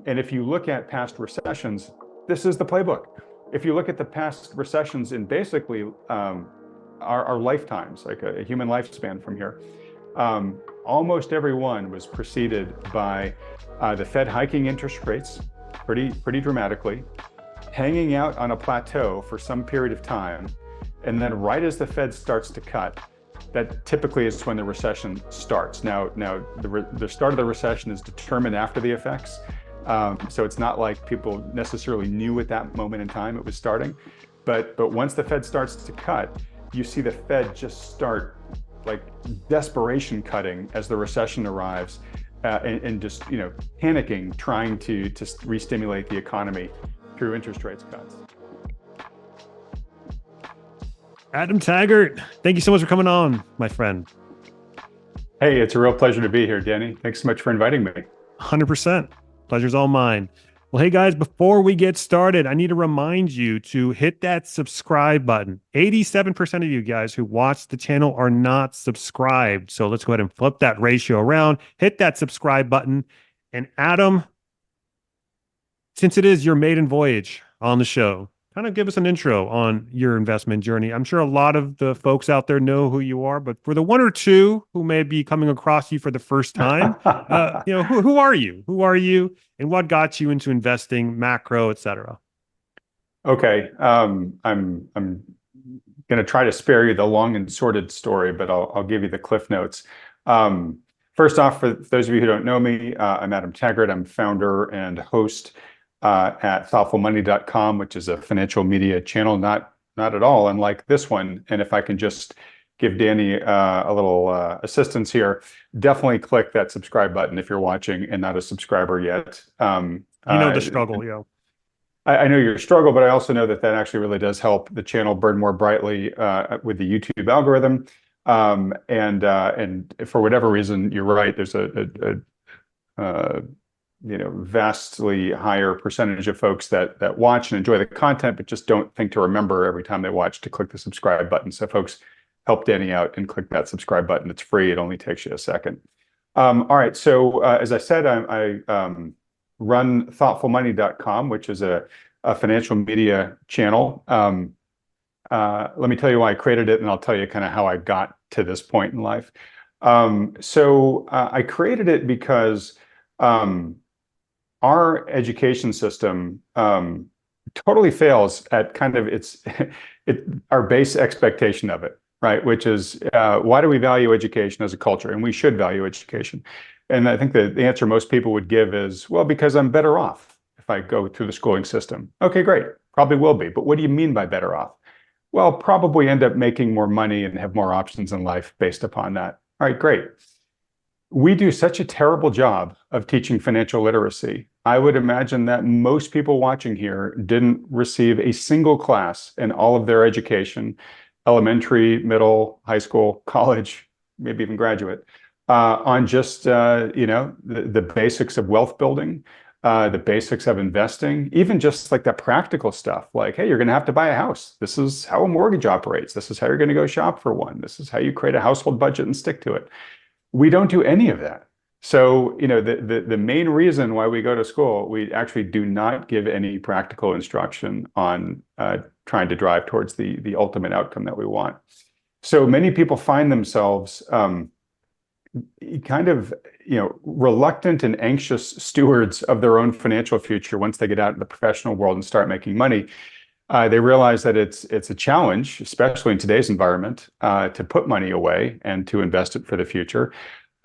And if you look at past recessions, this is the playbook. If you look at the past recessions in basically our lifetimes, like a human lifespan from here, almost every one was preceded by the Fed hiking interest rates pretty dramatically, hanging out on a plateau for some period of time, and then right as the Fed starts to cut, that typically is when the recession starts. Now the start of the recession is determined after the effects. So it's not like people necessarily knew at that moment in time it was starting. But once the Fed starts to cut, you see the Fed just start like desperation cutting as the recession arrives, and just panicking, trying to re-stimulate the economy through interest rates cuts. Adam Taggart, thank you so much for coming on, my friend. Hey, it's a real pleasure to be here, Danny. Thanks so much for inviting me. 100%. Pleasure's all mine. Well, hey guys, before we get started, I need to remind you to hit that subscribe button. 87% of you guys who watch the channel are not subscribed. So let's go ahead and flip that ratio around, hit that subscribe button. And Adam, since it is your maiden voyage on the show, kind of give us an intro on your investment journey. I'm sure a lot of the folks out there know who you are, but for the one or two who may be coming across you for the first time, who are you? Who are you, and what got you into investing, macro, et cetera? Okay, I'm going to try to spare you the long and sordid story, but I'll give you the cliff notes. First off, for those of you who don't know me, I'm Adam Taggart. I'm founder and host at thoughtfulmoney.com, which is a financial media channel, not at all unlike this one. And if I can just give Danny a little assistance here, definitely click that subscribe button if you're watching and not a subscriber yet. The struggle, yeah. I know your struggle, but I also know that actually really does help the channel burn more brightly with the YouTube algorithm. And for whatever reason, you're right. There's a vastly higher percentage of folks that watch and enjoy the content, but just don't think to remember every time they watch to click the subscribe button. So folks, help Danny out and click that subscribe button. It's free. It only takes you a second. All right. So as I said, I run thoughtfulmoney.com, which is a financial media channel. Let me tell you why I created it, and I'll tell you kind of how I got to this point in life. So I created it because our education system totally fails at kind of our base expectation of it, right? Which is why do we value education as a culture? And we should value education. And I think the answer most people would give is, well, because I'm better off if I go through the schooling system. Okay, great. Probably will be. But what do you mean by better off? Well, probably end up making more money and have more options in life based upon that. All right, great. We do such a terrible job of teaching financial literacy. I would imagine that most people watching here didn't receive a single class in all of their education, elementary, middle, high school, college, maybe even graduate, on just the basics of wealth building, the basics of investing, even just like the practical stuff, like, hey, you're going to have to buy a house. This is how a mortgage operates. This is how you're going to go shop for one. This is how you create a household budget and stick to it. We don't do any of that. So, the main reason why we go to school, we actually do not give any practical instruction on trying to drive towards the ultimate outcome that we want. So many people find themselves kind of, reluctant and anxious stewards of their own financial future once they get out in the professional world and start making money. They realize that it's a challenge, especially in today's environment, to put money away and to invest it for the future.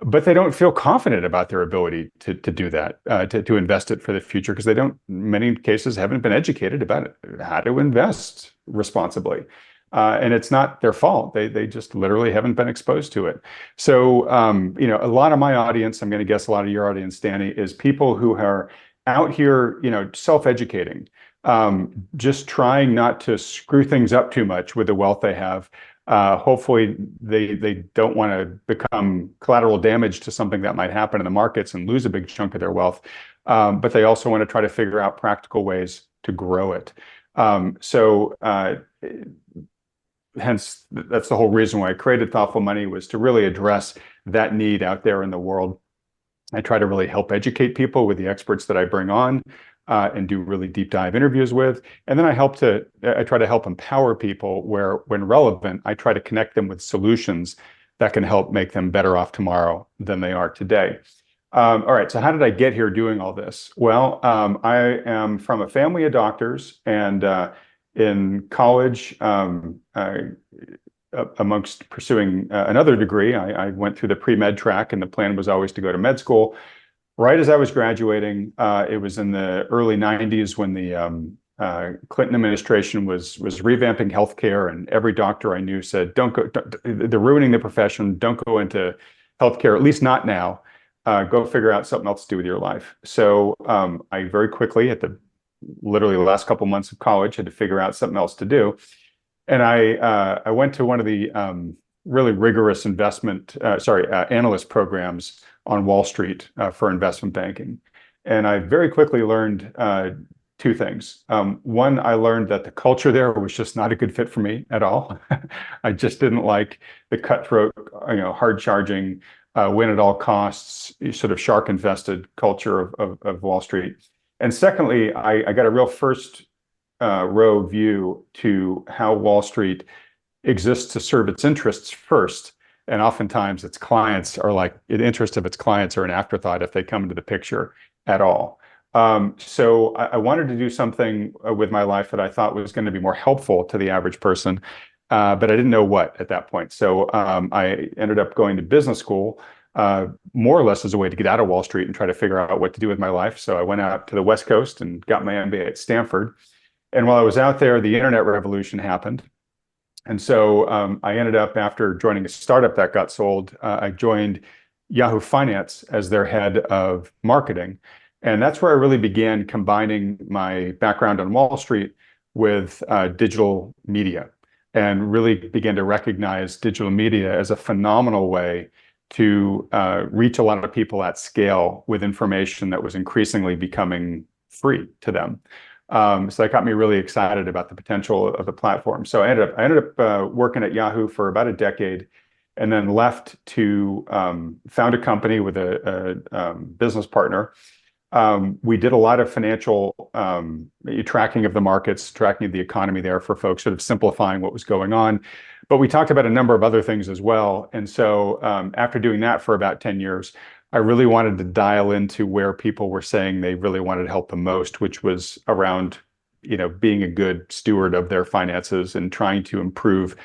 But they don't feel confident about their ability to do that, to invest it for the future, because they don't, in many cases, haven't been educated about how to invest responsibly. And it's not their fault. They just literally haven't been exposed to it. So, a lot of my audience, I'm going to guess a lot of your audience, Danny, is people who are out here, self-educating, just trying not to screw things up too much with the wealth they have. Hopefully they don't want to become collateral damage to something that might happen in the markets and lose a big chunk of their wealth. But they also want to try to figure out practical ways to grow it. Hence, that's the whole reason why I created Thoughtful Money, was to really address that need out there in the world. I try to really help educate people with the experts that I bring on and do really deep dive interviews with. And then I try to help empower people where, when relevant, I try to connect them with solutions that can help make them better off tomorrow than they are today. All right, so how did I get here doing all this? Well, I am from a family of doctors, and in college, amongst pursuing another degree, I went through the pre-med track, and the plan was always to go to med school. Right as I was graduating, it was in the early 90s when the Clinton administration was revamping healthcare, and every doctor I knew said, "Don't go. They're ruining the profession. Don't go into healthcare, at least not now. Go figure out something else to do with your life." So I very quickly, at the literally the last couple months of college, had to figure out something else to do, and I went to one of the really rigorous analyst programs on Wall Street for investment banking. And I very quickly learned two things. One, I learned that the culture there was just not a good fit for me at all. I just didn't like the cutthroat, hard charging, win at all costs, sort of shark infested culture of Wall Street. And secondly, I got a real first row view to how Wall Street exists to serve its interests first. And oftentimes its clients are like, the interest of its clients are an afterthought if they come into the picture at all. So I wanted to do something with my life that I thought was going to be more helpful to the average person, but I didn't know what at that point. So I ended up going to business school, more or less as a way to get out of Wall Street and try to figure out what to do with my life. So I went out to the West Coast and got my MBA at Stanford. And while I was out there, the internet revolution happened. And so I ended up, after joining a startup that got sold, I joined Yahoo Finance as their head of marketing. And that's where I really began combining my background on Wall Street with digital media, and really began to recognize digital media as a phenomenal way to reach a lot of people at scale with information that was increasingly becoming free to them. So that got me really excited about the potential of the platform. So I ended up working at Yahoo for about a decade, and then left to found a company with a business partner. We did a lot of financial tracking of the markets, tracking of the economy there for folks, sort of simplifying what was going on. But we talked about a number of other things as well. And so after doing that for about 10 years, I really wanted to dial into where people were saying they really wanted help the most, which was around, being a good steward of their finances and trying to improve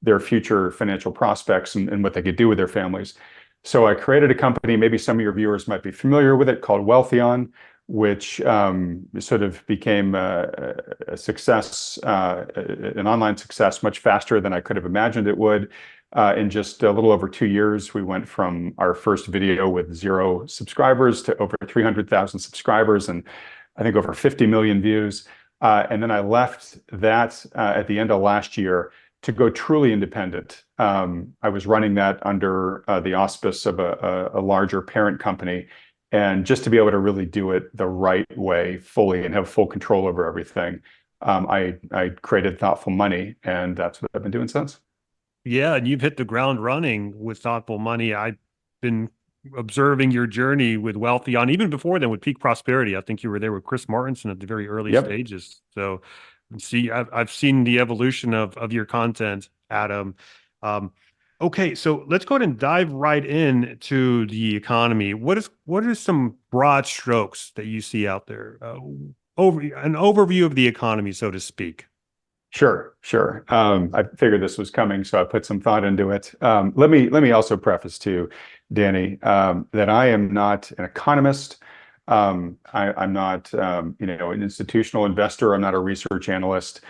their future financial prospects and what they could do with their families. So I created a company, maybe some of your viewers might be familiar with it, called Wealthion, which sort of became a success, an online success, much faster than I could have imagined it would. In just a little over 2 years, we went from our first video with 0 subscribers to over 300,000 subscribers, and I think over 50 million views. And then I left that at the end of last year to go truly independent. I was running that under the auspice of a larger parent company, and just to be able to really do it the right way, fully, and have full control over everything, I created Thoughtful Money, and that's what I've been doing since. Yeah, and you've hit the ground running with Thoughtful Money. I've been observing your journey with Wealthion, even before then with Peak Prosperity. I think you were there with Chris Martinson at the very early Yep. stages. So, I've seen the evolution of your content, Adam. Okay, so let's go ahead and dive right in to the economy. What are some broad strokes that you see out there? Over an overview of the economy, so to speak. Sure. I figured this was coming, so I put some thought into it. Let me also preface too, Danny, that I am not an economist. I'm not, an institutional investor. I'm not a research analyst.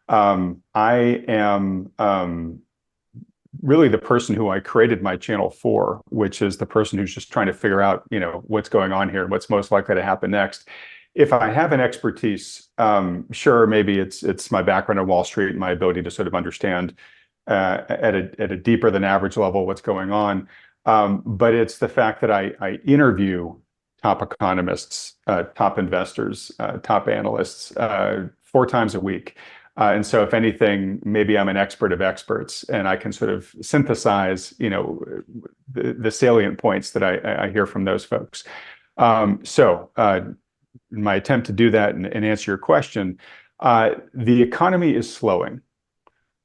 I am really the person who I created my channel for, which is the person who's just trying to figure out, what's going on here and what's most likely to happen next. If I have an expertise, sure, maybe it's my background on Wall Street and my ability to sort of understand at a deeper than average level what's going on. But it's the fact that I interview top economists, top investors, top analysts 4 times a week. And so if anything, maybe I'm an expert of experts and I can sort of synthesize, the salient points that I hear from those folks. In my attempt to do that and answer your question, the economy is slowing.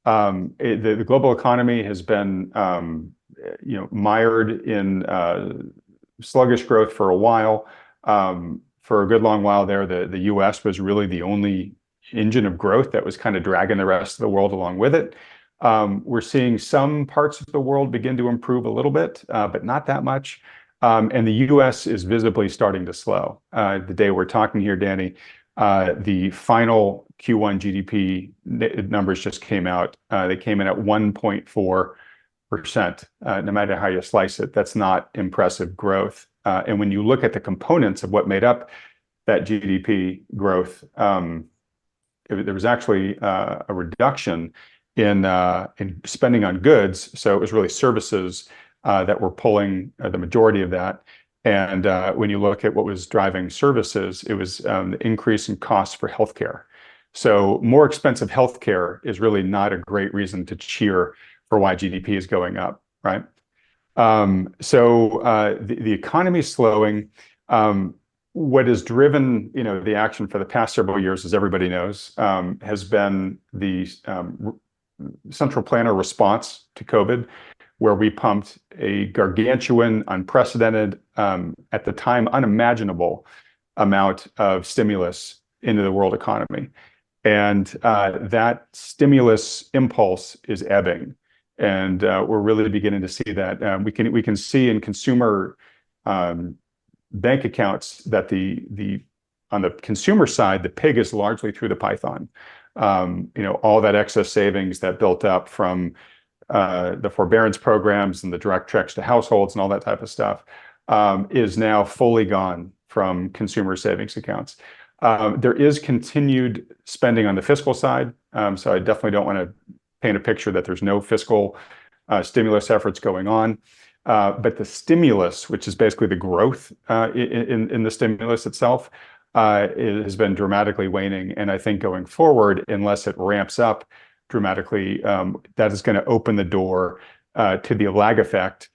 The global economy has been, mired in sluggish growth for a while. For a good long while there, the U.S. was really the only engine of growth that was kind of dragging the rest of the world along with it. We're seeing some parts of the world begin to improve a little bit, but not that much. And the U.S. is visibly starting to slow. The day we're talking here, Danny, the final Q1 GDP numbers just came out. They came in at 1.4%. No matter how you slice it, that's not impressive growth. And when you look at the components of what made up that GDP growth, there was actually a reduction in spending on goods. So it was really services that were pulling the majority of that. And when you look at what was driving services, it was the increase in costs for healthcare. So more expensive healthcare is really not a great reason to cheer for why GDP is going up, right? The economy is slowing. What has driven, the action for the past several years, as everybody knows, has been the central planner response to COVID, where we pumped a gargantuan, unprecedented, at the time, unimaginable amount of stimulus into the world economy. And that stimulus impulse is ebbing. And we're really beginning to see that. We can see in consumer bank accounts that on the consumer side, the pig is largely through the python. All that excess savings that built up from the forbearance programs and the direct checks to households and all that type of stuff is now fully gone from consumer savings accounts. There is continued spending on the fiscal side. So I definitely don't want to paint a picture that there's no fiscal stimulus efforts going on. But the stimulus, which is basically the growth in the stimulus itself, has been dramatically waning. And I think going forward, unless it ramps up dramatically, that is going to open the door to the lag effect,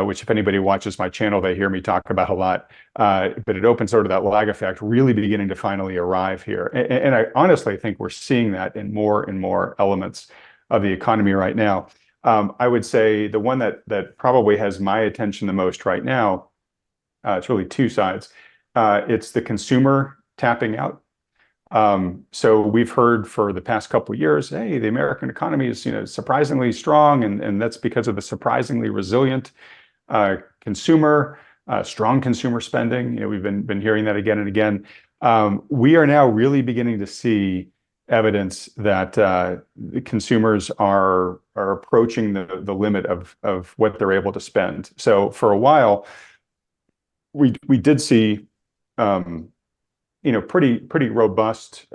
which if anybody watches my channel, they hear me talk about a lot. But it opens sort of that lag effect really beginning to finally arrive here. And I honestly think we're seeing that in more and more elements of the economy right now. I would say the one that probably has my attention the most right now, it's really two sides. It's the consumer tapping out. So we've heard for the past couple of years, hey, the American economy is surprisingly strong, and that's because of the surprisingly resilient consumer, strong consumer spending. We've been hearing that again and again. We are now really beginning to see evidence that the consumers are approaching the limit of what they're able to spend. So for a while, we did see pretty robust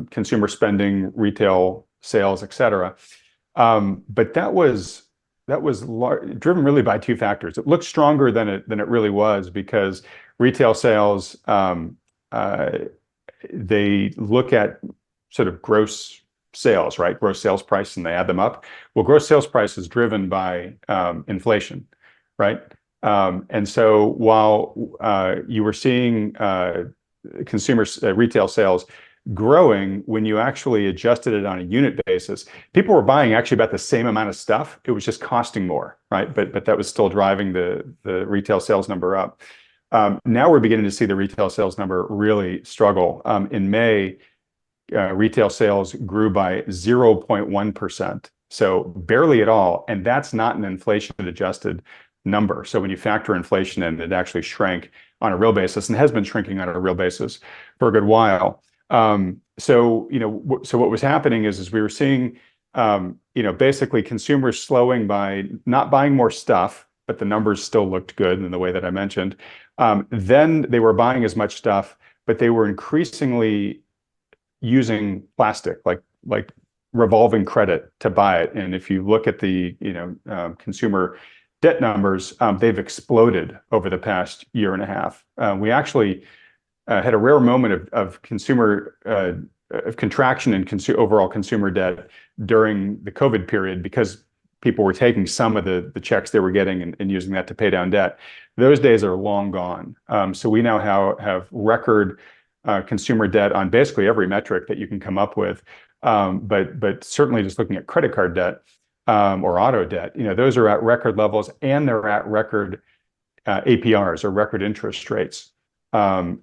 consumer spending, retail sales, et cetera. But that was driven really by two factors. It looked stronger than it really was because retail sales, they look at sort of gross sales, right? Gross sales price, and they add them up. Well, gross sales price is driven by inflation, right? And so while you were seeing retail sales growing, when you actually adjusted it on a unit basis, people were buying actually about the same amount of stuff. It was just costing more, right? But that was still driving the retail sales number up. Now we're beginning to see the retail sales number really struggle. In May, retail sales grew by 0.1%, so barely at all, and that's not an inflation-adjusted number. So when you factor inflation in, it actually shrank on a real basis and has been shrinking on a real basis for a good while. So what was happening is we were seeing basically consumers slowing by not buying more stuff, but the numbers still looked good in the way that I mentioned. Then they were buying as much stuff, but they were increasingly using plastic, like revolving credit to buy it. And if you look at the consumer debt numbers, they've exploded over the past year and a half. We actually had a rare moment of consumer contraction in overall consumer debt during the COVID period because people were taking some of the checks they were getting and using that to pay down debt. Those days are long gone. So we now have record consumer debt on basically every metric that you can come up with. But certainly just looking at credit card debt or auto debt, those are at record levels and they're at record APRs or record interest rates.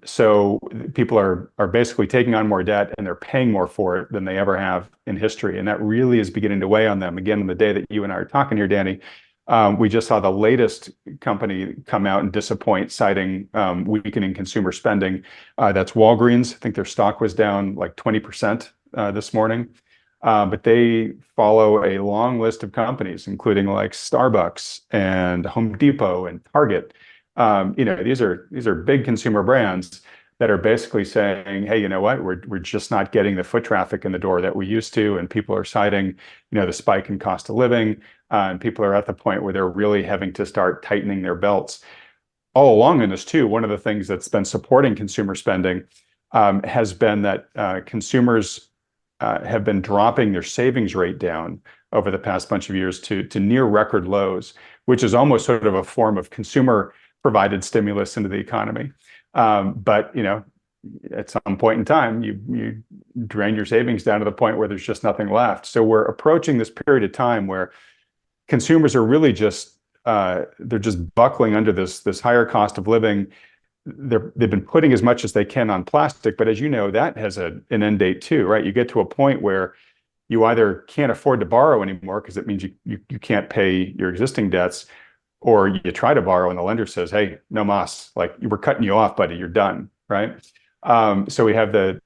So people are basically taking on more debt and they're paying more for it than they ever have in history. And that really is beginning to weigh on them. Again, on the day that you and I are talking here, Danny, we just saw the latest company come out and disappoint, citing weakening consumer spending. That's Walgreens. I think their stock was down like 20% this morning. But they follow a long list of companies, including like Starbucks and Home Depot and Target. These are big consumer brands that are basically saying, hey, you know what, we're just not getting the foot traffic in the door that we used to, and people are citing, the spike in cost of living, and people are at the point where they're really having to start tightening their belts. All along in this too, one of the things that's been supporting consumer spending has been that consumers have been dropping their savings rate down over the past bunch of years to near record lows, which is almost sort of a form of consumer provided stimulus into the economy. But at some point in time, you drain your savings down to the point where there's just nothing left. So we're approaching this period of time where consumers are really just they're just buckling under this higher cost of living. They've been putting as much as they can on plastic, but as you know, that has an end date too, right? You get to a point where you either can't afford to borrow anymore because it means you can't pay your existing debts, or you try to borrow and the lender says, hey, no mas, like we're cutting you off, buddy, you're done, right? So we have the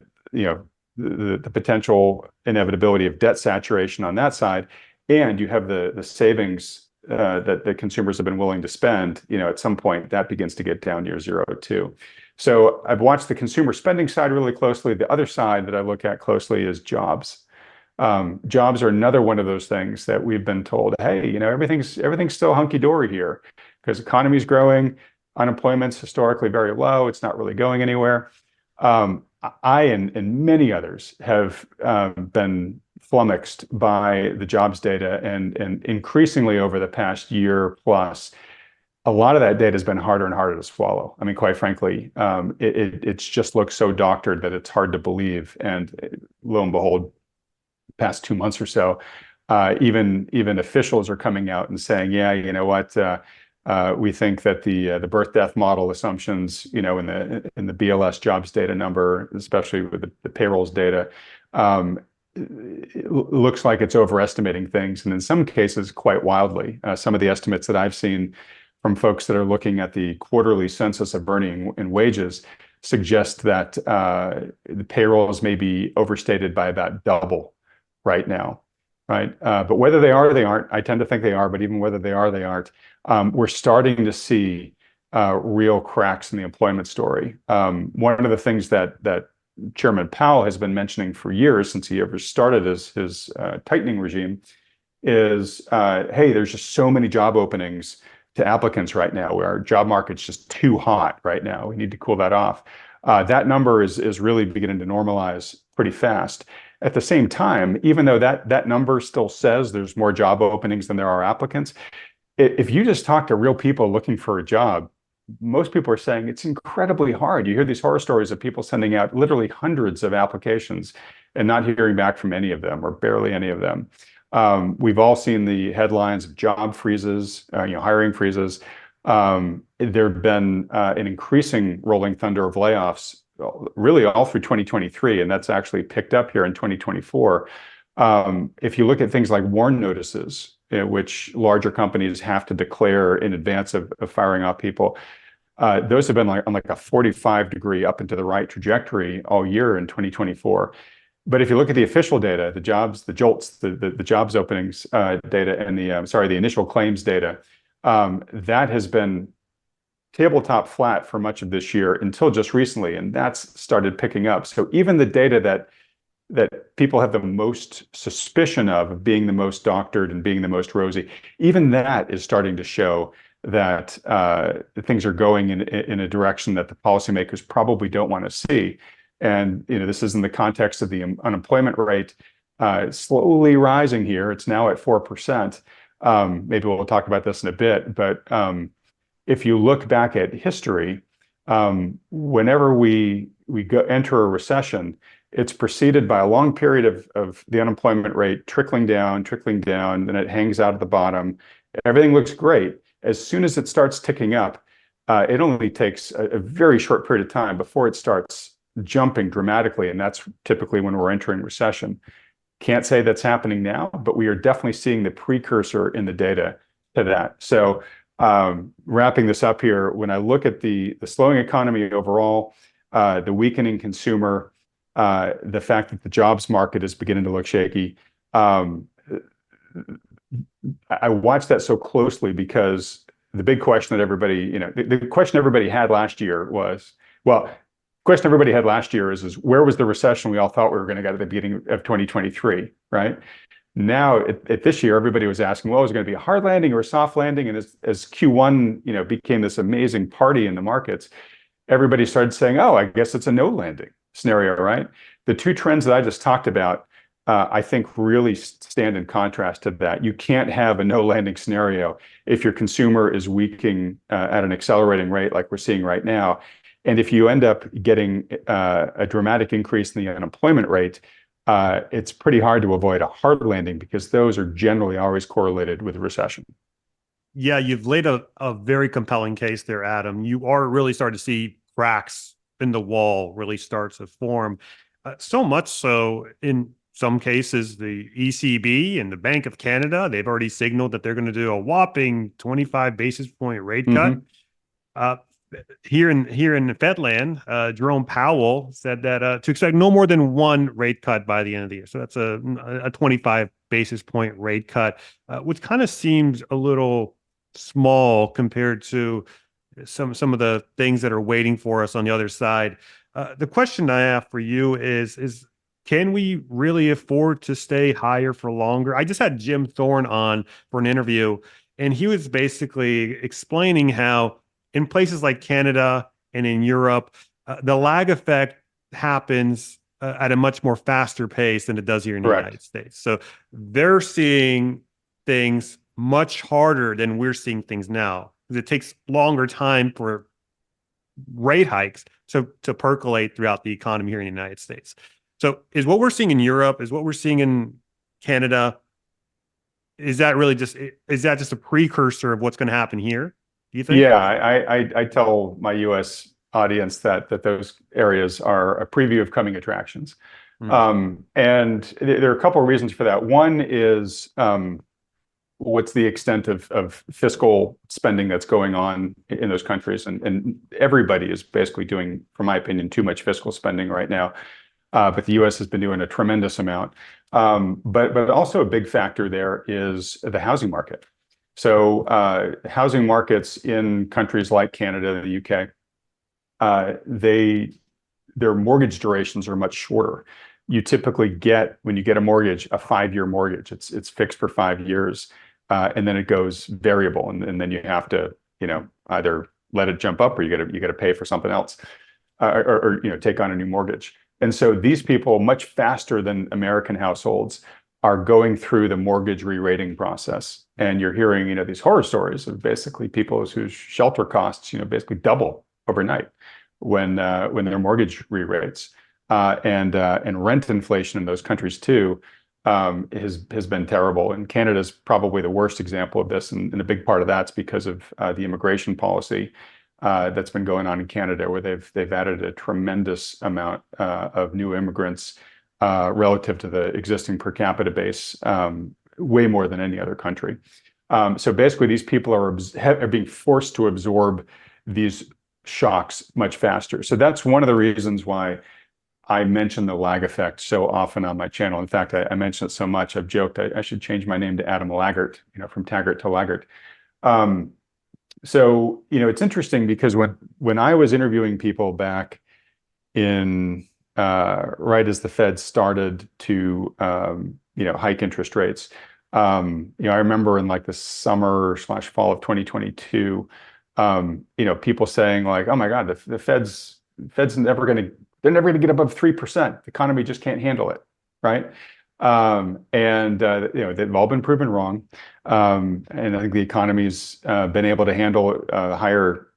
potential inevitability of debt saturation on that side, and you have the savings that the consumers have been willing to spend. At some point that begins to get down near zero too. So I've watched the consumer spending side really closely. The other side that I look at closely is jobs. Jobs are another one of those things that we've been told, hey, everything's still hunky-dory here because economy's growing, unemployment's historically very low, it's not really going anywhere. I and many others have been flummoxed by the jobs data, and increasingly over the past year plus, a lot of that data has been harder and harder to swallow. I mean, quite frankly, it's just looks so doctored that it's hard to believe. And lo and behold, past 2 months or so, even officials are coming out and saying, yeah, you know what, we think that the birth death model assumptions, in the BLS jobs data number, especially with the payrolls data, it looks like it's overestimating things, and in some cases quite wildly. Some of the estimates that I've seen from folks that are looking at the quarterly census of earning and wages suggest that the payrolls may be overstated by about double right now, right? But whether they are or they aren't, I tend to think they are, but even whether they are, they aren't, we're starting to see real cracks in the employment story. One of the things that Chairman Powell has been mentioning for years, since he ever started his tightening regime, is, hey, there's just so many job openings to applicants right now, where our job market's just too hot right now. We need to cool that off. That number is really beginning to normalize pretty fast. At the same time, even though that number still says there's more job openings than there are applicants, if you just talk to real people looking for a job, most people are saying it's incredibly hard. You hear these horror stories of people sending out literally hundreds of applications and not hearing back from any of them, or barely any of them. We've all seen the headlines of job freezes, hiring freezes. There have been an increasing rolling thunder of layoffs, really all through 2023, and that's actually picked up here in 2024. If you look at things like WARN notices, which larger companies have to declare in advance of firing off people, those have been on a 45-degree up and to the right trajectory all year in 2024. But if you look at the official data, the jobs, the JOLTS, the jobs openings data, and the initial claims data, that has been tabletop flat for much of this year until just recently, and that's started picking up. So even the data that people have the most suspicion of being the most doctored and being the most rosy, even that is starting to show that things are going in a direction that the policymakers probably don't want to see. And this is in the context of the unemployment rate slowly rising here. It's now at 4%. Maybe we'll talk about this in a bit, but if you look back at history, whenever we enter a recession, it's preceded by a long period of the unemployment rate trickling down, then it hangs out at the bottom. Everything looks great. As soon as it starts ticking up, it only takes a very short period of time before it starts jumping dramatically, and that's typically when we're entering recession. Can't say that's happening now, but we are definitely seeing the precursor in the data to that. So wrapping this up here, when I look at the slowing economy overall, the weakening consumer, the fact that the jobs market is beginning to look shaky, I watch that so closely because the big question that everybody, the question everybody had last year was, well, question everybody had last year is where was the recession we all thought we were going to get at the beginning of 2023, right? Now, at this year, everybody was asking, well, is it going to be a hard landing or a soft landing? And as Q1, became this amazing party in the markets, everybody started saying, oh, I guess it's a no landing scenario, right? The two trends that I just talked about, I think really stand in contrast to that. You can't have a no landing scenario if your consumer is weakening at an accelerating rate like we're seeing right now. And if you end up getting a dramatic increase in the unemployment rate, it's pretty hard to avoid a hard landing because those are generally always correlated with a recession. Yeah, you've laid a very compelling case there, Adam. You are really starting to see cracks in the wall really start to form. So much so, in some cases, the ECB and the Bank of Canada, they've already signaled that they're going to do a whopping 25 basis point rate cut. Here in Fedland, Jerome Powell said that to expect no more than one rate cut by the end of the year. So that's a 25 basis point rate cut, which kind of seems a little small compared to some of the things that are waiting for us on the other side. The question I have for you is can we really afford to stay higher for longer? I just had Jim Thorne on for an interview, and he was basically explaining how in places like Canada and in Europe, the lag effect happens at a much more faster pace than it does here in the United States. So they're seeing things much harder than we're seeing things now, because it takes longer time for rate hikes to percolate throughout the economy here in the United States. So is what we're seeing in Europe, is what we're seeing in Canada, is that just a precursor of what's going to happen here, do you think? Yeah, I tell my US audience that those areas are a preview of coming attractions. And there are a couple of reasons for that. One is what's the extent of fiscal spending that's going on in those countries, and everybody is basically doing, from my opinion, too much fiscal spending right now. But the US has been doing a tremendous amount. But also a big factor there is the housing market. So housing markets in countries like Canada and the UK, their mortgage durations are much shorter. You typically get, when you get a mortgage, a 5-year mortgage. It's fixed for 5 years, and then it goes variable, and then you have to, either let it jump up or you got to pay for something else, or take on a new mortgage. And so these people, much faster than American households, are going through the mortgage re-rating process. And you're hearing, these horror stories of basically people whose shelter costs, basically double overnight when their mortgage re-rates. And rent inflation in those countries too has been terrible. And Canada's probably the worst example of this. And a big part of that's because of the immigration policy that's been going on in Canada, where they've added a tremendous amount of new immigrants relative to the existing per capita base, way more than any other country. So basically, these people are being forced to absorb these shocks much faster. So that's one of the reasons why I mention the lag effect so often on my channel. In fact, I mention it so much, I've joked I should change my name to Adam Laggart, from Taggart to Laggart. So, it's interesting because when I was interviewing people back in right as the Fed started to hike interest rates, I remember in like the summer/fall of 2022, people saying like, "Oh my God, the Fed's never going to they're never going to get above 3%. The economy just can't handle it, right? They've all been proven wrong. And I think the economy's been able to handle higher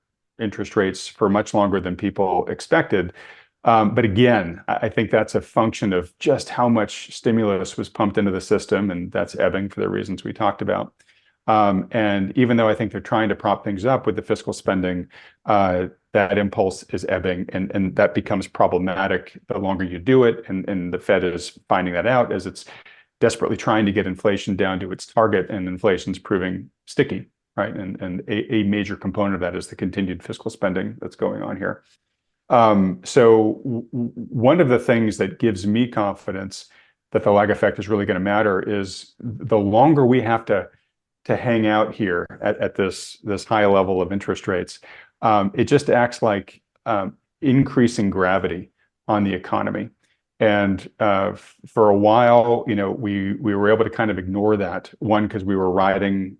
interest rates for much longer than people expected. But again, I think that's a function of just how much stimulus was pumped into the system, and that's ebbing for the reasons we talked about. And even though I think they're trying to prop things up with the fiscal spending, that impulse is ebbing, and that becomes problematic the longer you do it. And the Fed is finding that out as it's desperately trying to get inflation down to its target, and inflation's proving sticky, right? And a major component of that is the continued fiscal spending that's going on here. One of the things that gives me confidence that the lag effect is really going to matter is the longer we have to hang out here at this high level of interest rates, it just acts like increasing gravity on the economy. And for a while, we were able to kind of ignore that. One, because we were riding,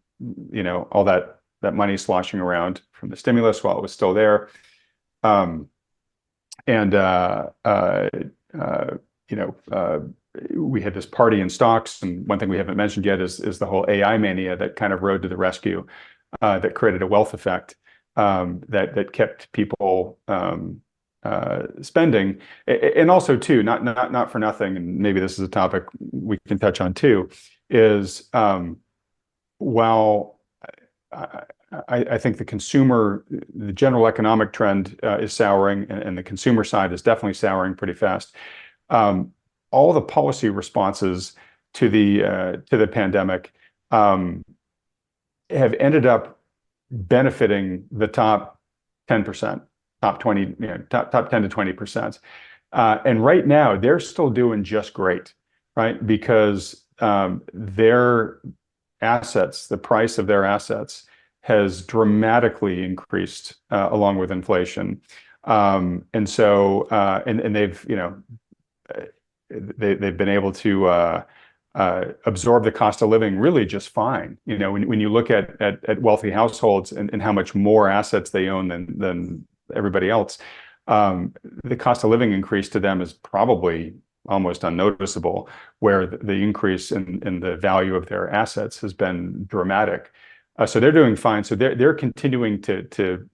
all that money sloshing around from the stimulus while it was still there. We had this party in stocks, and one thing we haven't mentioned yet is the whole AI mania that kind of rode to the rescue, that created a wealth effect, that kept people spending, and also too, not for nothing, and maybe this is a topic we can touch on too, is while I think the general economic trend is souring, and the consumer side is definitely souring pretty fast. All the policy responses to the pandemic have ended up benefiting the top 10%, top 20, top 10 to 20%. And right now, they're still doing just great, right? Because their assets, the price of their assets, has dramatically increased along with inflation. And they've been able to absorb the cost of living really just fine. When you look at wealthy households and how much more assets they own than everybody else, the cost of living increase to them is probably almost unnoticeable, where the increase in the value of their assets has been dramatic. So they're doing fine. So they're continuing to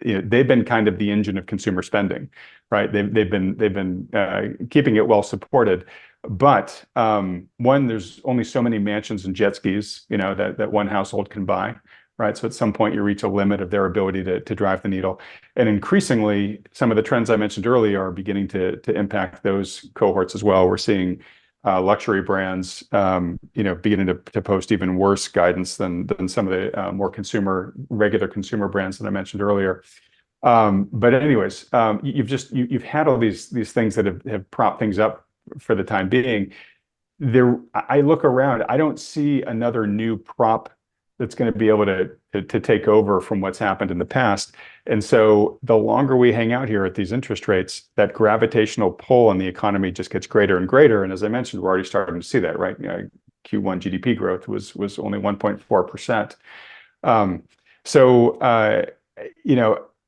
they've been kind of the engine of consumer spending, right? They've been keeping it well supported. But one, there's only so many mansions and jet skis, that one household can buy, right? So at some point you reach a limit of their ability to drive the needle. And increasingly, some of the trends I mentioned earlier are beginning to impact those cohorts as well. We're seeing luxury brands, beginning to post even worse guidance than some of the more regular consumer brands that I mentioned earlier. But anyways, you've had all these things that have propped things up for the time being. I look around, I don't see another new prop that's going to be able to take over from what's happened in the past. And so the longer we hang out here at these interest rates, that gravitational pull on the economy just gets greater and greater. And as I mentioned, we're already starting to see that, right? Q1 GDP growth was only 1.4%.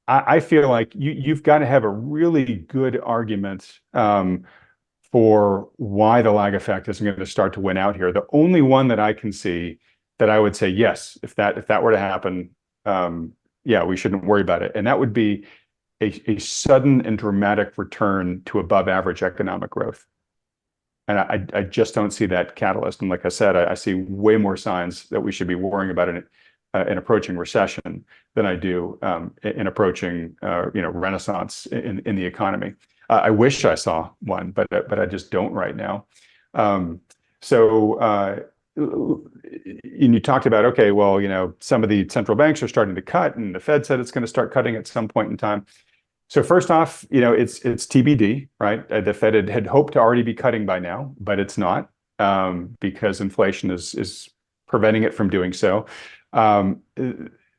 I feel like you've got to have a really good argument for why the lag effect isn't going to start to win out here. The only one that I can see that I would say, yes, if that were to happen, we shouldn't worry about it. And that would be a sudden and dramatic return to above average economic growth. And I just don't see that catalyst. And like I said, I see way more signs that we should be worrying about an approaching recession than I do in approaching renaissance in the economy. I wish I saw one, but I just don't right now. And you talked about, okay, well, some of the central banks are starting to cut, and the Fed said it's going to start cutting at some point in time. So first off, it's TBD, right? The Fed had hoped to already be cutting by now, but it's not, because inflation is preventing it from doing so.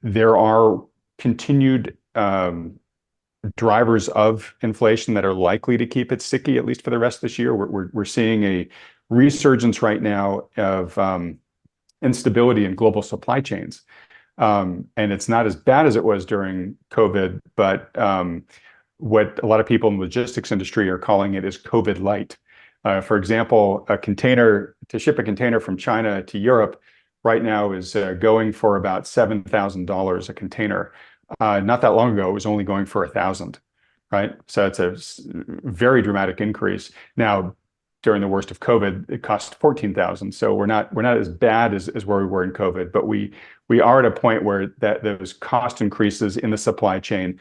There are continued drivers of inflation that are likely to keep it sticky, at least for the rest of this year. We're seeing a resurgence right now of instability in global supply chains. And it's not as bad as it was during COVID, but what a lot of people in the logistics industry are calling it is COVID light. For example, to ship a container from China to Europe right now is going for about $7,000 a container. Not that long ago, it was only going for 1,000, right? So it's a very dramatic increase. Now, during the worst of COVID, it cost 14,000. So we're not as bad as where we were in COVID, but we are at a point where those cost increases in the supply chain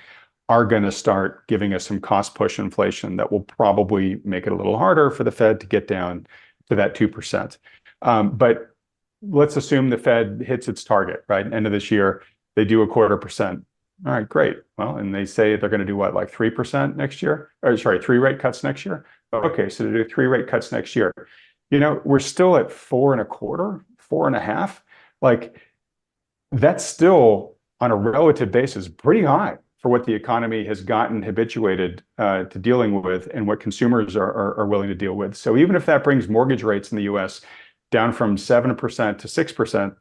are going to start giving us some cost push inflation that will probably make it a little harder for the Fed to get down to that 2%. But let's assume the Fed hits its target, right? End of this year, they do 0.25%. All right, great. Well, and they say they're going to do what, like 3% next year? Or sorry, 3 rate cuts next year? Okay, so to do 3 rate cuts next year. We're still at 4.25, 4.5. Like, that's still on a relative basis pretty high for what the economy has gotten habituated to dealing with and what consumers are willing to deal with. So even if that brings mortgage rates in the US down from 7% to 6%,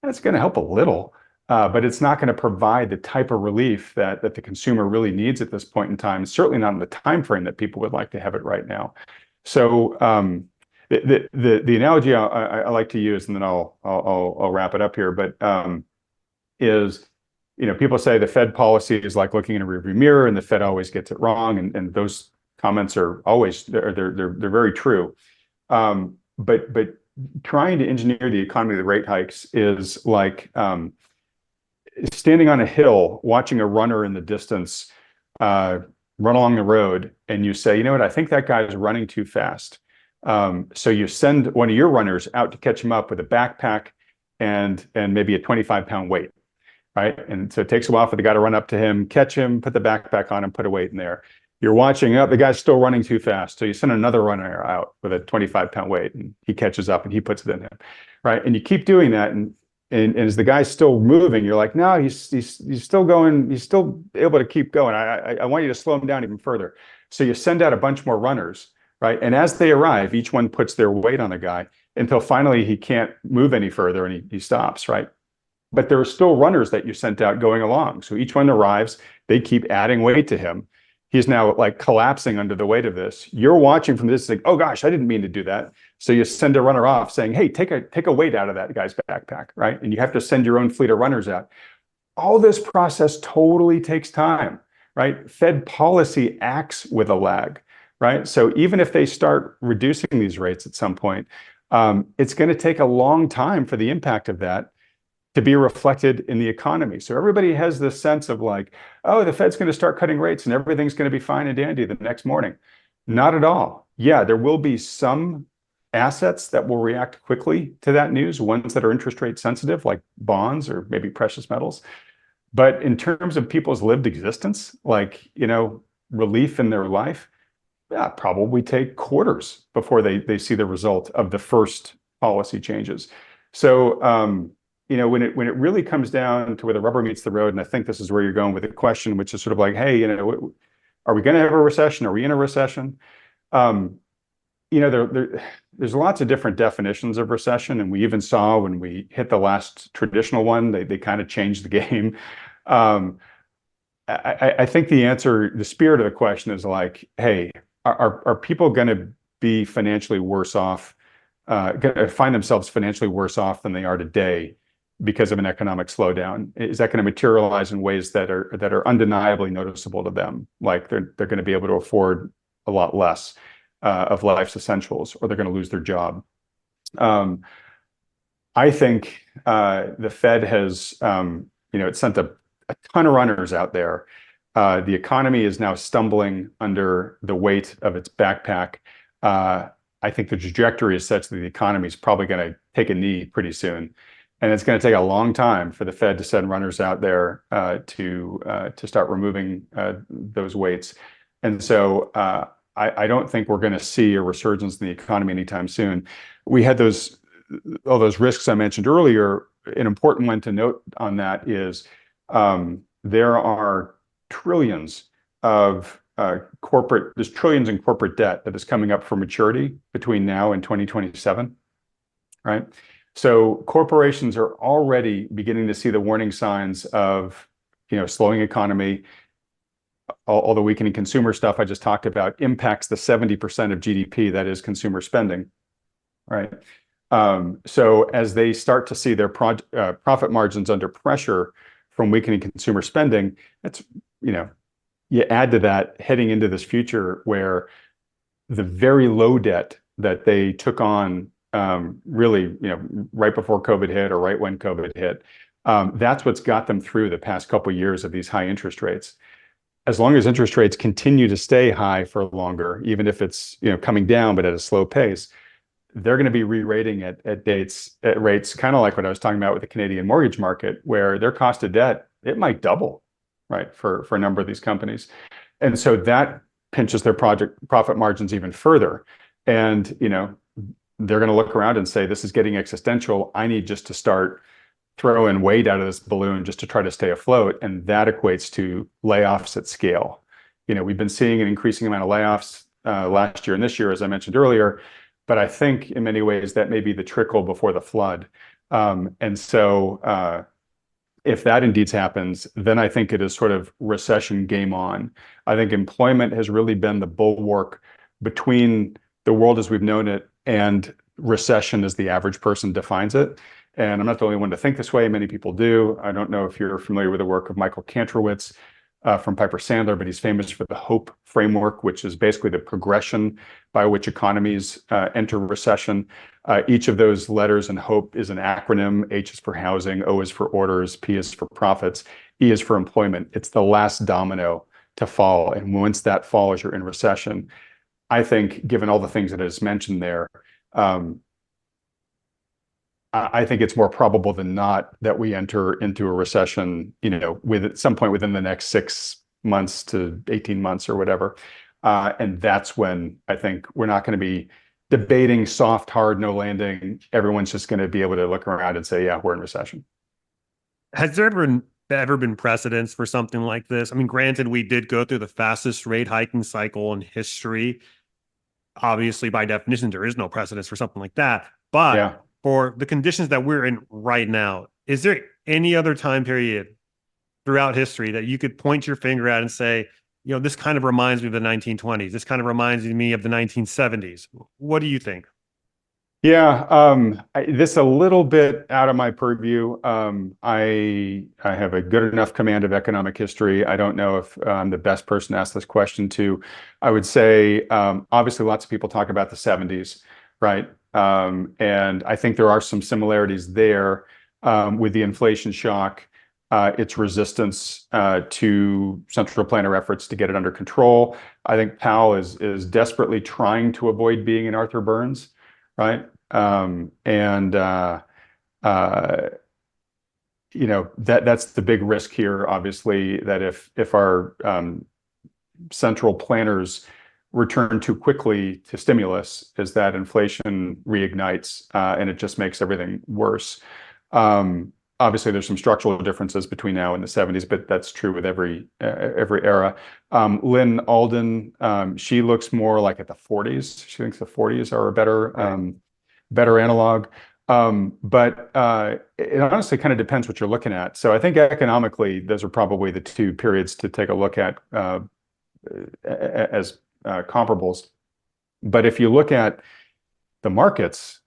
that's going to help a little. But it's not going to provide the type of relief that the consumer really needs at this point in time. Certainly not in the time frame that people would like to have it right now. So the analogy I like to use, and then I'll wrap it up here, but is people say the Fed policy is like looking in a rearview mirror, and the Fed always gets it wrong, and those comments are always they're very true. But trying to engineer the economy with rate hikes is like standing on a hill, watching a runner in the distance run along the road, and you say, you know what, I think that guy's running too fast. So you send one of your runners out to catch him up with a backpack and maybe a 25-pound weight, right? And so it takes a while for the guy to run up to him, catch him, put the backpack on him, put a weight in there. You're watching up, the guy's still running too fast. So you send another runner out with a 25-pound weight, and he catches up and he puts it in him, right? And you keep doing that, and as the guy's still moving, you're like, no, he's still going, he's still able to keep going. I want you to slow him down even further. So you send out a bunch more runners, right? And as they arrive, each one puts their weight on the guy until finally he can't move any further and he stops, right? But there are still runners that you sent out going along. So each one arrives, they keep adding weight to him. He's now like collapsing under the weight of this. You're watching from this, like, oh gosh, I didn't mean to do that. So you send a runner off saying, hey, take a weight out of that guy's backpack, right? And you have to send your own fleet of runners out. All this process totally takes time, right? Fed policy acts with a lag, right? So even if they start reducing these rates at some point, it's going to take a long time for the impact of that to be reflected in the economy. So everybody has this sense of like, oh, the Fed's going to start cutting rates and everything's going to be fine and dandy the next morning. Not at all. Yeah, there will be some assets that will react quickly to that news, ones that are interest rate sensitive, like bonds or maybe precious metals. But in terms of people's lived existence, like, relief in their life, yeah, probably take quarters before they see the result of the first policy changes. So, when it really comes down to where the rubber meets the road, and I think this is where you're going with the question, which is sort of like, hey, are we going to have a recession? Are we in a recession? There's lots of different definitions of recession, and we even saw when we hit the last traditional one, they kind of changed the game. I think the spirit of the question is like, hey, are people going to be financially worse off, going to find themselves financially worse off than they are today because of an economic slowdown? Is that going to materialize in ways that are undeniably noticeable to them? Like they're going to be able to afford a lot less of life's essentials, or they're going to lose their job. I think the Fed has, it sent a ton of runners out there. The economy is now stumbling under the weight of its backpack. I think the trajectory is such that the economy is probably going to take a knee pretty soon. And it's going to take a long time for the Fed to send runners out there to start removing those weights. And so I don't think we're going to see a resurgence in the economy anytime soon. We had all those risks I mentioned earlier. An important one to note on that is there are trillions of there's trillions in corporate debt that is coming up for maturity between now and 2027, right? So corporations are already beginning to see the warning signs of, slowing economy. all the weakening consumer stuff I just talked about impacts the 70% of GDP that is consumer spending, right? So as they start to see their profit margins under pressure from weakening consumer spending, that's, you add to that heading into this future where the very low debt that they took on really, right before COVID hit or right when COVID hit, that's what's got them through the past couple of years of these high interest rates. As long as interest rates continue to stay high for longer, even if it's coming down but at a slow pace, they're going to be re-rating at rates kind of like what I was talking about with the Canadian mortgage market, where their cost of debt, it might double, right, for a number of these companies. And so that pinches their profit margins even further. And they're going to look around and say, this is getting existential. I need just to start throwing weight out of this balloon just to try to stay afloat. And that equates to layoffs at scale. We've been seeing an increasing amount of layoffs last year and this year, as I mentioned earlier. But I think in many ways that may be the trickle before the flood. And so if that indeed happens, then I think it is sort of recession game on. I think employment has really been the bulwark between the world as we've known it and recession as the average person defines it. And I'm not the only one to think this way. Many people do. I don't know if you're familiar with the work of Michael Kantrowitz from Piper Sandler, but he's famous for the HOPE framework, which is basically the progression by which economies enter recession. Each of those letters in HOPE is an acronym. H is for housing, O is for orders, P is for profits, E is for employment. It's the last domino to fall. And once that falls, you're in recession. I think, given all the things that I just mentioned there, I think it's more probable than not that we enter into a recession, with at some point within the next 6 months to 18 months or whatever. And that's when I think we're not going to be debating soft, hard, no landing. Everyone's just going to be able to look around and say, yeah, we're in recession. Has there ever been precedents for something like this? I mean, granted, we did go through the fastest rate hiking cycle in history. Obviously, by definition, there is no precedence for something like that. But Yeah. for the conditions that we're in right now, is there any other time period throughout history that you could point your finger at and say, this kind of reminds me of the 1920s. This kind of reminds me of the 1970s. What do you think? Yeah, this a little bit out of my purview. I have a good enough command of economic history. I don't know if I'm the best person to ask this question to. I would say, obviously, lots of people talk about the 70s, right? And I think there are some similarities there with the inflation shock, its resistance to central planner efforts to get it under control. I think Powell is desperately trying to avoid being an Arthur Burns, right? That's the big risk here, obviously, that if our central planners return too quickly to stimulus, is that inflation reignites and it just makes everything worse. Obviously, there's some structural differences between now and the 70s, but that's true with every era. Lynn Alden, she looks more like at the 40s. She thinks the 40s are a better analog. But it honestly kind of depends what you're looking at. So I think economically, those are probably the two periods to take a look at as comparables. But if you look at the markets,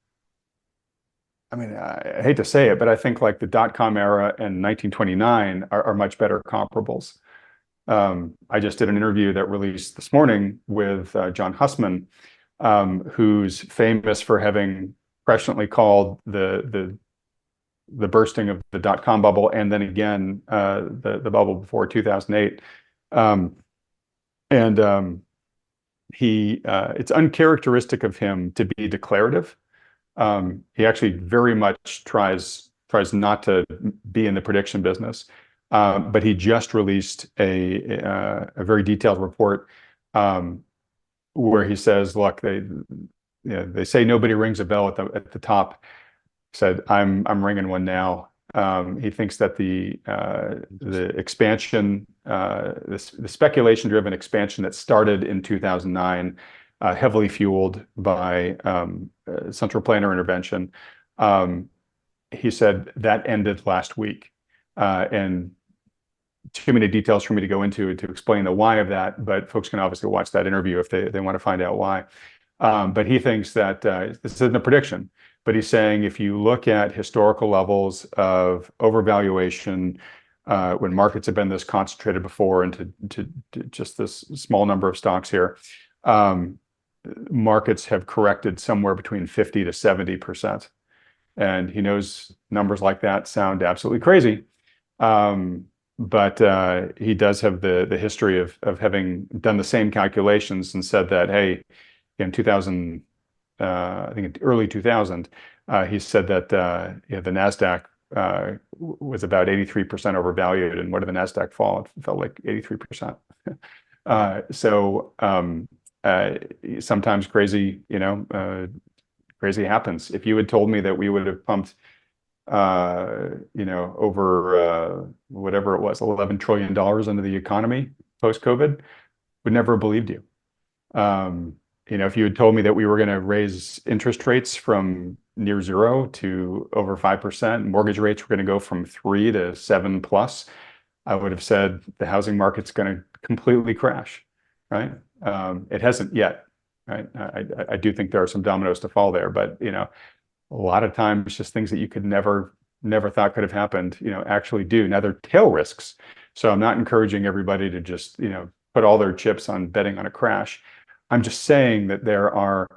I mean, I hate to say it, but I think like the dot-com era and 1929 are much better comparables. I just did an interview that released this morning with John Hussman, who's famous for having presciently called the bursting of the dot-com bubble, and then again the bubble before 2008. It's uncharacteristic of him to be declarative. He actually very much tries not to be in the prediction business, but he just released a very detailed report where he says, "Look, they say nobody rings a bell at the top." He said, "I'm ringing one now." He thinks that the expansion, the speculation-driven expansion that started in 2009. Heavily fueled by central planner intervention. He said that ended last week. And too many details for me to go into to explain the why of that, but folks can obviously watch that interview if they want to find out why. But he thinks that this isn't a prediction, but he's saying if you look at historical levels of overvaluation, when markets have been this concentrated before into to just this small number of stocks here, markets have corrected somewhere between 50 to 70%. And he knows numbers like that sound absolutely crazy. But he does have the history of having done the same calculations and said that, hey, in 2000, I think early 2000, he said that the NASDAQ was about 83% overvalued. And what did the NASDAQ fall? It fell like 83%. Sometimes crazy, crazy happens. If you had told me that we would have pumped, over whatever it was, $11 trillion into the economy post-COVID, would never have believed you. If you had told me that we were going to raise interest rates from near zero to over 5%, mortgage rates were going to go from 3 to 7 plus, I would have said the housing market's going to completely crash, right? It hasn't yet, right? I do think there are some dominoes to fall there, but a lot of times just things that you could never thought could have happened, actually do. Now they're tail risks. So I'm not encouraging everybody to just, put all their chips on betting on a crash. I'm just saying that there are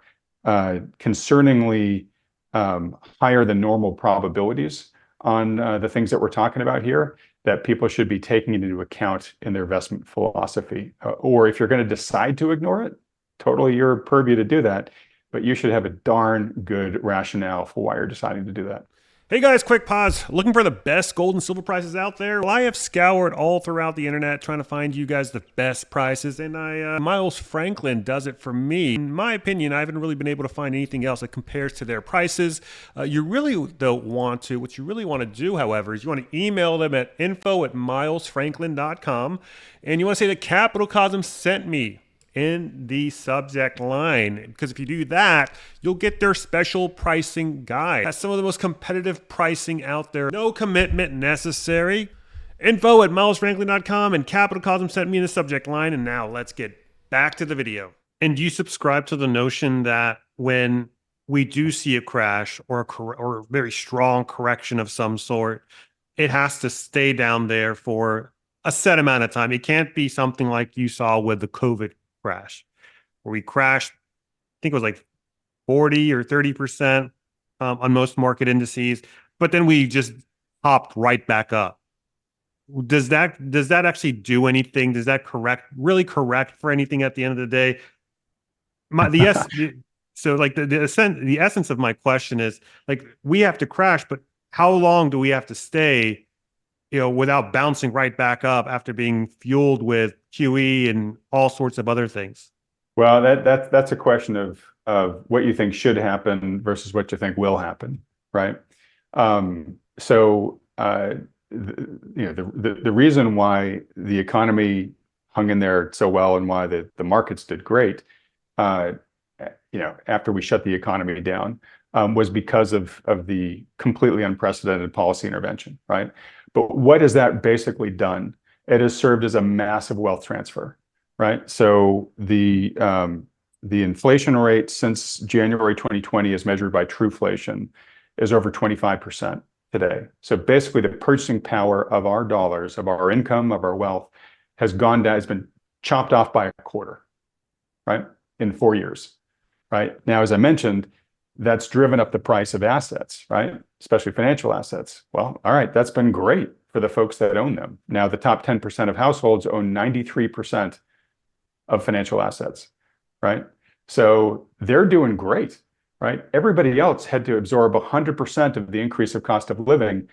concerningly higher than normal probabilities on the things that we're talking about here that people should be taking into account in their investment philosophy. Or if you're going to decide to ignore it, totally your purview to do that, but you should have a darn good rationale for why you're deciding to do that. Hey guys, quick pause. Looking for the best gold and silver prices out there? Well, I have scoured all throughout the internet trying to find you guys the best prices, and Miles Franklin does it for me. In my opinion, I haven't really been able to find anything else that compares to their prices. You really don't want to. What you really want to do, however, is you want to email them at info@milesfranklin.com, and you want to say that Capital Cosm sent me in the subject line, because if you do that, you'll get their special pricing guide. That's some of the most competitive pricing out there. No commitment necessary. Info@milesfranklin.com, and Capital Cosm sent me in the subject line. And now let's get back to the video. And do you subscribe to the notion that when we do see a crash or a very strong correction of some sort, it has to stay down there for a set amount of time? It can't be something like you saw with the COVID crash, where we crashed, I think it was like 40 or 30% on most market indices, but then we just popped right back up. Does that actually do anything? Does that really correct for anything at the end of the day? So like the essence of my question is, like, we have to crash, but how long do we have to stay, without bouncing right back up after being fueled with QE and all sorts of other things? Well, that's a question of what you think should happen versus what you think will happen, right? The reason why the economy hung in there so well and why the markets did great, after we shut the economy down, was because of the completely unprecedented policy intervention, right? But what has that basically done? It has served as a massive wealth transfer, right? So the inflation rate since January 2020, as measured by Truflation, is over 25% today. So basically, the purchasing power of our dollars, of our income, of our wealth, has gone down, has been chopped off by a quarter, right, in 4 years, right? Now, as I mentioned, that's driven up the price of assets, right? Especially financial assets. Well, all right, that's been great for the folks that own them. Now, the top 10% of households own 93% of financial assets, right? So they're doing great, right? Everybody else had to absorb 100% of the increase of cost of living,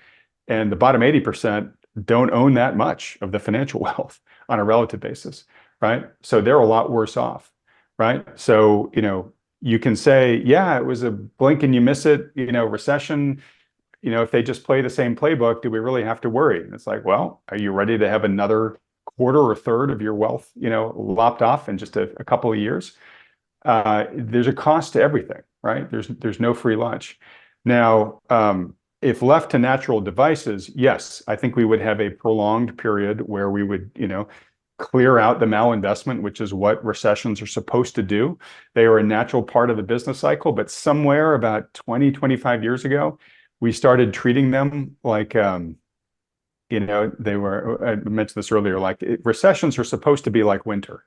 and the bottom 80% don't own that much of the financial wealth on a relative basis, right? So they're a lot worse off, right? So, you can say, yeah, it was a blink and you miss it, recession. If they just play the same playbook, do we really have to worry? And it's like, well, are you ready to have another quarter or third of your wealth, lopped off in just a couple of years? There's a cost to everything, right? There's no free lunch. Now, if left to natural devices, yes, I think we would have a prolonged period where we would, clear out the malinvestment, which is what recessions are supposed to do. They are a natural part of the business cycle, but somewhere about 20, 25 years ago, we started treating them like, they were, I mentioned this earlier, like recessions are supposed to be like winter,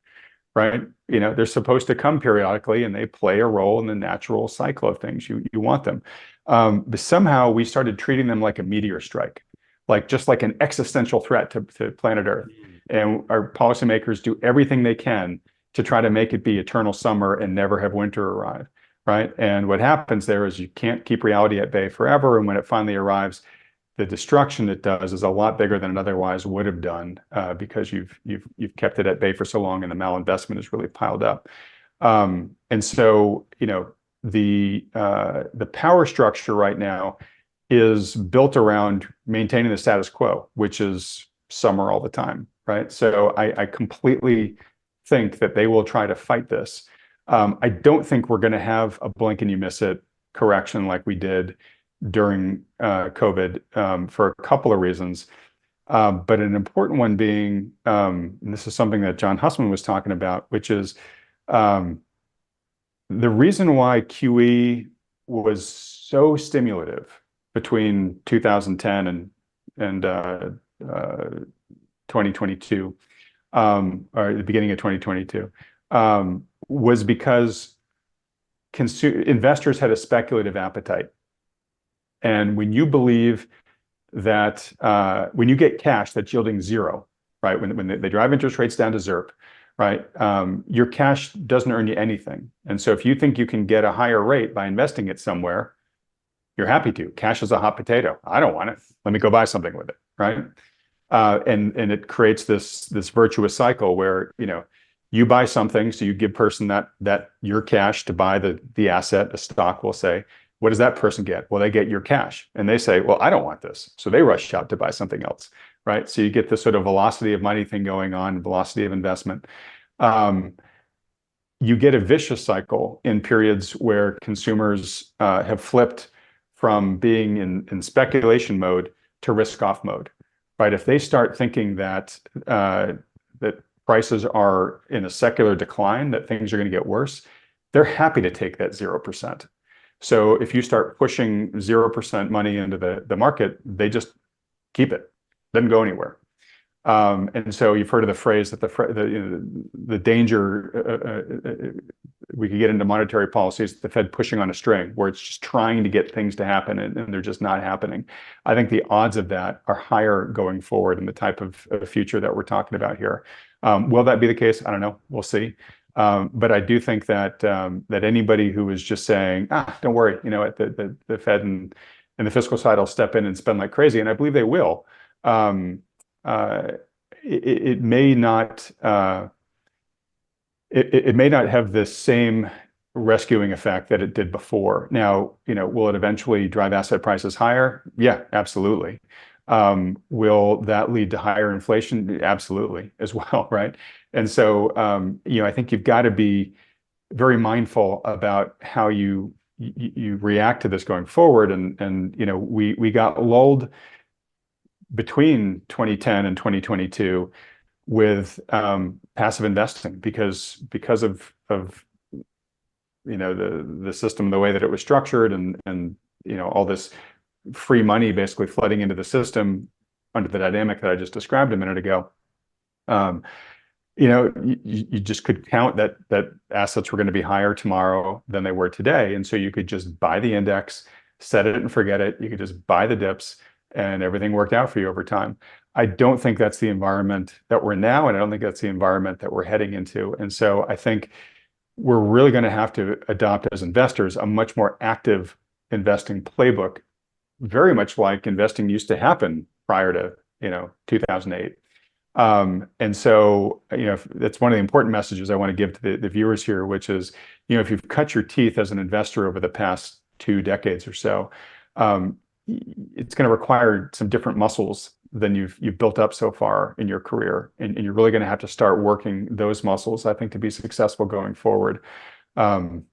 right? They're supposed to come periodically and they play a role in the natural cycle of things. You want them. But somehow we started treating them like a meteor strike, like just like an existential threat to planet Earth. And our policymakers do everything they can to try to make it be eternal summer and never have winter arrive, right? And what happens there is you can't keep reality at bay forever. And when it finally arrives, the destruction it does is a lot bigger than it otherwise would have done, because you've kept it at bay for so long and the malinvestment is really piled up. And so, the power structure right now is built around maintaining the status quo, which is summer all the time, right? So I completely think that they will try to fight this. I don't think we're going to have a blink and you miss it correction like we did during COVID, for a couple of reasons. But an important one being, and this is something that John Hussman was talking about, which is the reason why QE was so stimulative between 2010 and 2022, or the beginning of 2022, was because investors had a speculative appetite. And when you believe that when you get cash that's yielding zero, right? When they drive interest rates down to ZERP, right? Your cash doesn't earn you anything. And so if you think you can get a higher rate by investing it somewhere, you're happy to. Cash is a hot potato. I don't want it. Let me go buy something with it, right? And it creates this virtuous cycle where you buy something, so you give person that your cash to buy the asset, a stock, we'll say. What does that person get? Well, they get your cash, and they say, well, I don't want this. So they rush out to buy something else, right? So you get this sort of velocity of money thing going on, velocity of investment. You get a vicious cycle in periods where consumers have flipped from being in speculation mode to risk off mode, right? If they start thinking that prices are in a secular decline, that things are going to get worse, they're happy to take that 0%. So if you start pushing 0% money into the market, they just keep it, doesn't go anywhere. And so you've heard of the phrase that the danger, we could get into monetary policies, the Fed pushing on a string, where it's just trying to get things to happen and they're just not happening. I think the odds of that are higher going forward in the type of future that we're talking about here. Will that be the case? I don't know. We'll see. But I do think that that anybody who is just saying, don't worry, the Fed and the fiscal side will step in and spend like crazy, and I believe they will. It may not it may not have the same rescuing effect that it did before. Now, will it eventually drive asset prices higher? Yeah, absolutely. Will that lead to higher inflation? Absolutely, as well, right? And so, I think you've got to be very mindful about how you react to this going forward. And we got lulled between 2010 and 2022 with passive investing because of the system, the way that it was structured, and all this free money basically flooding into the system under the dynamic that I just described a minute ago. You just could count that assets were going to be higher tomorrow than they were today, and so you could just buy the index, set it and forget it. You could just buy the dips, and everything worked out for you over time. I don't think that's the environment that we're in now, and I don't think that's the environment that we're heading into. And so I think we're really going to have to adopt as investors a much more active investing playbook, very much like investing used to happen prior to 2008. And so that's one of the important messages I want to give to the viewers here, which is if you've cut your teeth as an investor over the past 2 decades or so, it's going to require some different muscles than you've built up so far in your career, and you're really going to have to start working those muscles, I think, to be successful going forward. And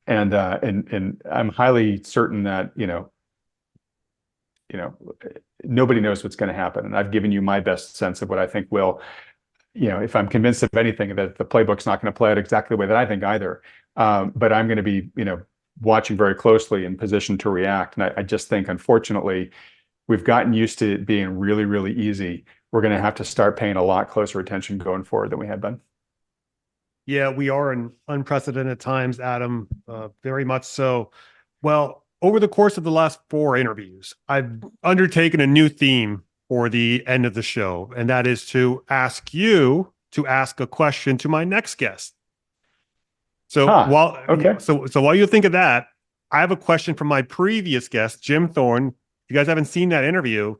I'm highly certain that nobody knows what's going to happen. And I've given you my best sense of what I think will, if I'm convinced of anything, that the playbook's not going to play out exactly the way that I think either. But I'm going to be, watching very closely and positioned to react. And I just think, unfortunately, we've gotten used to it being really, really easy. We're going to have to start paying a lot closer attention going forward than we had been. Yeah, we are in unprecedented times, Adam, very much so. Well, over the course of the last 4 interviews, I've undertaken a new theme for the end of the show, and that is to ask you to ask a question to my next guest. So Okay. so while you think of that, I have a question from my previous guest, Jim Thorne. If you guys haven't seen that interview,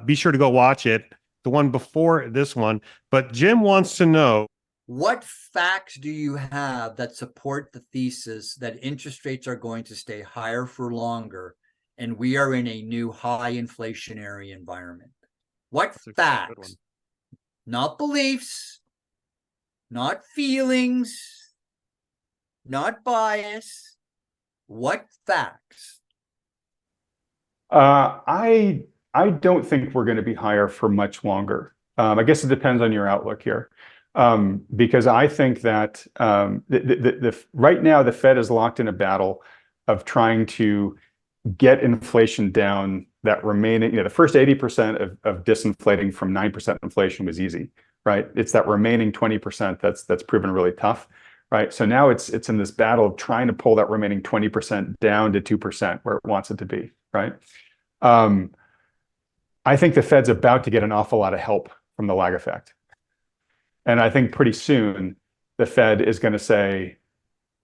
be sure to go watch it, the one before this one. But Jim wants to know, what facts do you have that support the thesis that interest rates are going to stay higher for longer and we are in a new high inflationary environment? What facts? Not beliefs, not feelings, not bias. What facts? I don't think we're going to be higher for much longer. I guess it depends on your outlook here. Because I think that right now the Fed is locked in a battle of trying to get inflation down. That remaining, the first 80% of disinflating from 9% inflation was easy, right? It's that remaining 20% that's proven really tough, right? So now it's in this battle of trying to pull that remaining 20% down to 2% where it wants it to be, right? I think the Fed's about to get an awful lot of help from the lag effect. And I think pretty soon the Fed is going to say,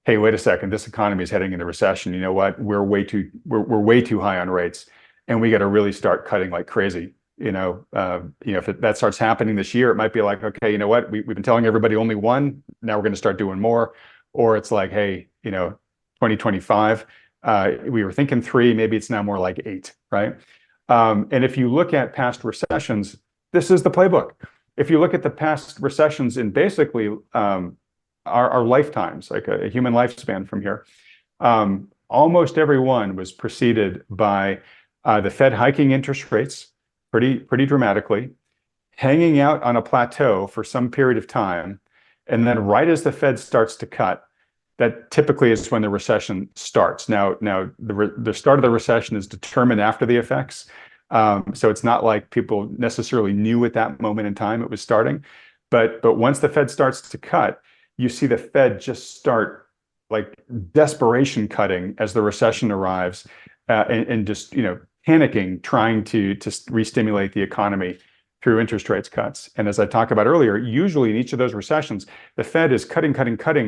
hey, wait a second, this economy is heading into recession. You know what? We're way too high on rates, and we got to really start cutting like crazy. If that starts happening this year, it might be like, okay, you know what? We've been telling everybody only one. Now we're going to start doing more. Or it's like, hey, 2025, we were thinking 3, maybe it's now more like 8, right? And if you look at past recessions, this is the playbook. If you look at the past recessions in basically our lifetimes, like a human lifespan from here, almost every one was preceded by the Fed hiking interest rates pretty dramatically, hanging out on a plateau for some period of time, and then right as the Fed starts to cut, that typically is when the recession starts. Now the start of the recession is determined after the effects. So it's not like people necessarily knew at that moment in time it was starting. But once the Fed starts to cut, you see the Fed just start like desperation cutting as the recession arrives, and just panicking, trying to re-stimulate the economy through interest rates cuts. And as I talked about earlier, usually in each of those recessions, the Fed is cutting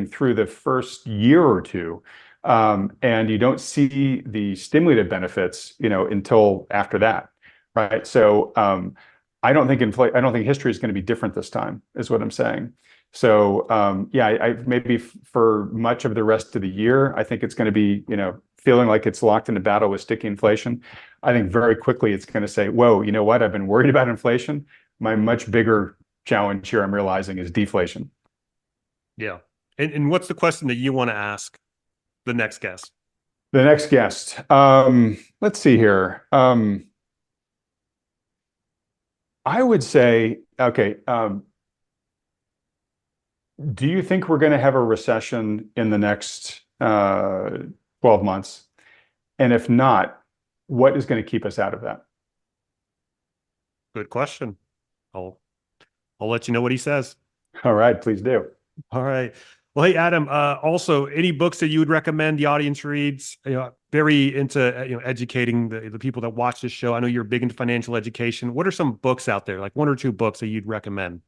through the first year or two. And you don't see the stimulative benefits, until after that, right? So I don't think history is going to be different this time, is what I'm saying. So I maybe for much of the rest of the year, I think it's going to be, feeling like it's locked in a battle with sticky inflation. I think very quickly it's going to say, whoa, you know what? I've been worried about inflation. My much bigger challenge here, I'm realizing, is deflation. Yeah. And what's the question that you want to ask the next guest? The next guest. Let's see here. I would say, okay, do you think we're going to have a recession in the next 12 months? And if not, what is going to keep us out of that? Good question. I'll let you know what he says. All right, please do. All right. Well, hey, Adam, also any books that you would recommend the audience reads? Very into educating the people that watch this show. I know you're big into financial education. What are some books out there, like 1 or 2 books that you'd recommend?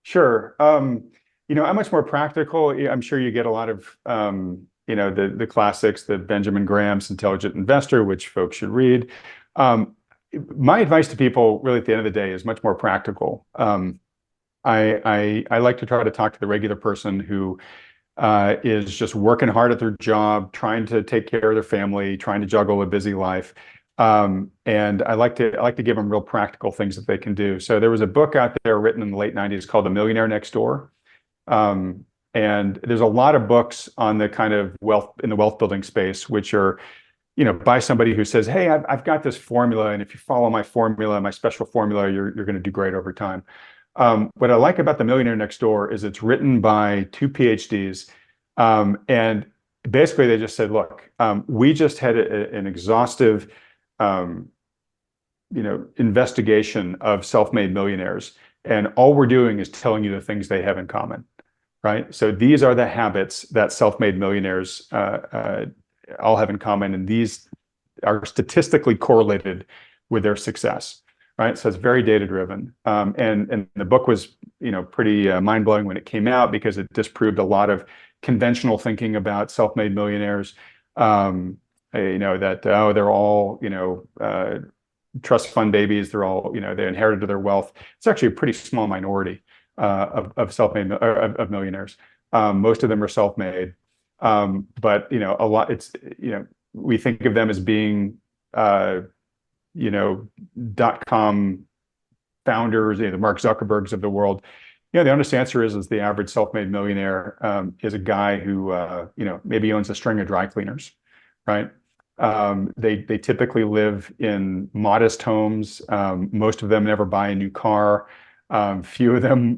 Sure. I'm much more practical. I'm sure you get a lot of the classics, the Benjamin Graham's Intelligent Investor, which folks should read. My advice to people really at the end of the day is much more practical. I like to try to talk to the regular person who is just working hard at their job, trying to take care of their family, trying to juggle a busy life. And I like to give them real practical things that they can do. So there was a book out there written in the late 90s called The Millionaire Next Door. And there's a lot of books on the kind of wealth building space, which are, by somebody who says, hey, I've got this formula, and if you follow my formula, my special formula, you're going to do great over time. What I like about The Millionaire Next Door is it's written by two PhDs, and basically they just said, look, we just had an exhaustive investigation of self-made millionaires, and all we're doing is telling you the things they have in common, right? So these are the habits that self-made millionaires all have in common, and these are statistically correlated with their success, right? So it's very data-driven, and the book was pretty mind-blowing when it came out, because it disproved a lot of conventional thinking about self-made millionaires. That they're all trust fund babies. They're all they inherited their wealth. It's actually a pretty small minority of self-made of millionaires. Most of them are self-made, but a lot. It's we think of them as being .com founders, the Mark Zuckerbergs of the world. The honest answer is the average self-made millionaire is a guy who maybe owns a string of dry cleaners, right? They typically live in modest homes. Most of them never buy a new car. Few of them,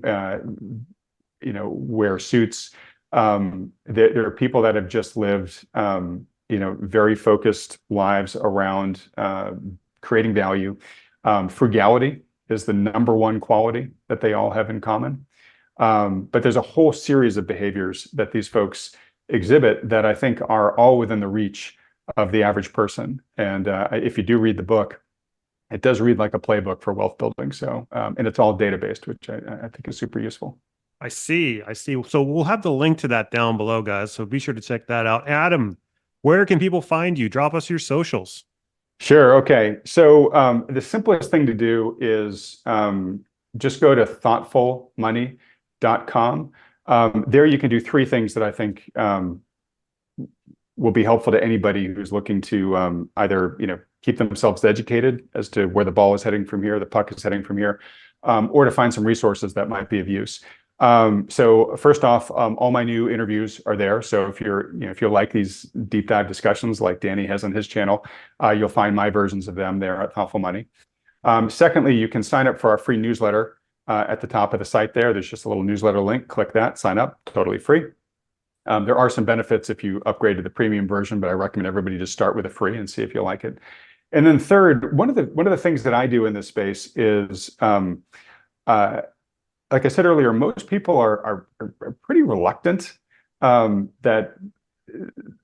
wear suits. There are people that have just lived, very focused lives around creating value. Frugality is the number one quality that they all have in common. But there's a whole series of behaviors that these folks exhibit that I think are all within the reach of the average person. And if you do read the book, it does read like a playbook for wealth building. So, and it's all data-based, which I think is super useful. I see. So we'll have the link to that down below, guys. So be sure to check that out. Adam, where can people find you? Drop us your socials. Sure. Okay. So the simplest thing to do is just go to thoughtfulmoney.com. There you can do three things that I think will be helpful to anybody who's looking to either keep themselves educated as to where the ball is heading from here, the puck is heading from here, or to find some resources that might be of use. So first off, all my new interviews are there. So if you like these deep dive discussions like Danny has on his channel, you'll find my versions of them there at Thoughtful Money. Secondly, you can sign up for our free newsletter at the top of the site there. There's just a little newsletter link. Click that, sign up, totally free. There are some benefits if you upgrade to the premium version, but I recommend everybody just start with a free and see if you like it. And then third, one of the things that I do in this space is, like I said earlier, most people are pretty reluctant, that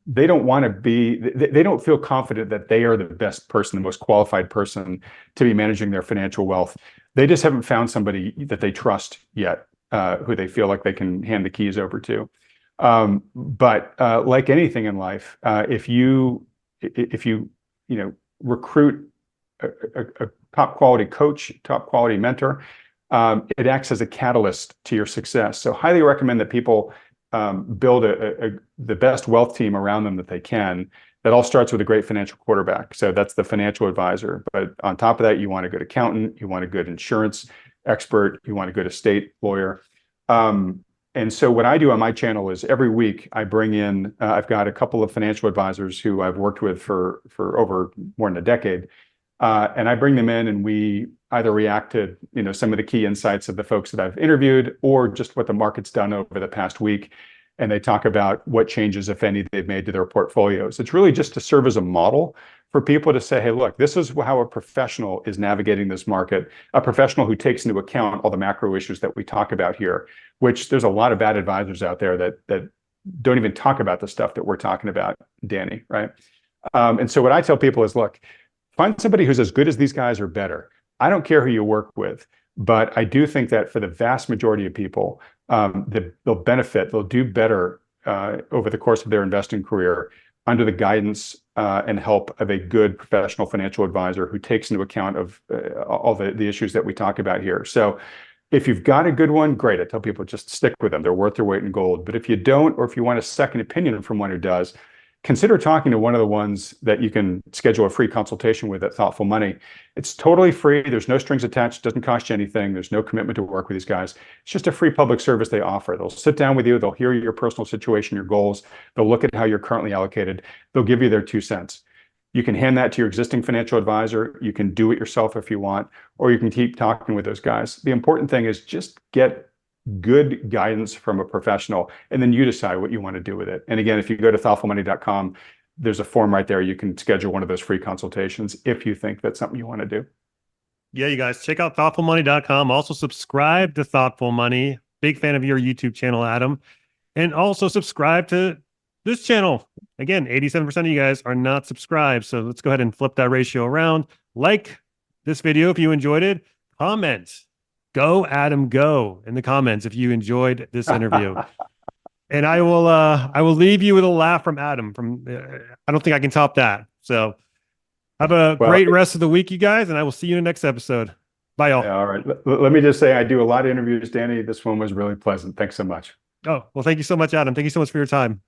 they don't want to be, they don't feel confident that they are the best person, the most qualified person to be managing their financial wealth. They just haven't found somebody that they trust yet, who they feel like they can hand the keys over to. But like anything in life, if you recruit a top quality coach, top quality mentor, it acts as a catalyst to your success. So highly recommend that people build the best wealth team around them that they can. That all starts with a great financial quarterback. So that's the financial advisor. But on top of that, you want a good accountant, you want a good insurance expert, you want a good estate lawyer. And so what I do on my channel is every week I bring in, I've got a couple of financial advisors who I've worked with for over more than a decade. And I bring them in and we either react to some of the key insights of the folks that I've interviewed, or just what the market's done over the past week. And they talk about what changes, if any, they've made to their portfolios. It's really just to serve as a model for people to say, hey, look, this is how a professional is navigating this market, a professional who takes into account all the macro issues that we talk about here, which there's a lot of bad advisors out there that don't even talk about the stuff that we're talking about, Danny, right? And so what I tell people is, look, find somebody who's as good as these guys or better. I don't care who you work with, but I do think that for the vast majority of people, they'll benefit, they'll do better over the course of their investing career under the guidance and help of a good professional financial advisor who takes into account of all the issues that we talk about here. So if you've got a good one, great. I tell people just stick with them. They're worth their weight in gold. But if you don't, or if you want a second opinion from one who does, consider talking to one of the ones that you can schedule a free consultation with at Thoughtful Money. It's totally free. There's no strings attached. Doesn't cost you anything. There's no commitment to work with these guys. It's just a free public service they offer. They'll sit down with you. They'll hear your personal situation, your goals. They'll look at how you're currently allocated. They'll give you their 2 cents. You can hand that to your existing financial advisor. You can do it yourself if you want, or you can keep talking with those guys. The important thing is just get good guidance from a professional, and then you decide what you want to do with it. And again, if you go to thoughtfulmoney.com, there's a form right there. You can schedule one of those free consultations if you think that's something you want to do. Yeah, you guys check out thoughtfulmoney.com. Also subscribe to Thoughtful Money. Big fan of your YouTube channel, Adam. And also subscribe to this channel. Again, 87% of you guys are not subscribed. So let's go ahead and flip that ratio around. Like this video if you enjoyed it. Comment. Go, Adam, go in the comments if you enjoyed this interview. And I will leave you with a laugh from Adam. I don't think I can top that. So have a great rest of the week, you guys, and I will see you in the next episode. Bye, y'all. All right. Let me just say, I do a lot of interviews, Danny. This one was really pleasant. Thanks so much. Oh, well, thank you so much, Adam. Thank you so much for your time.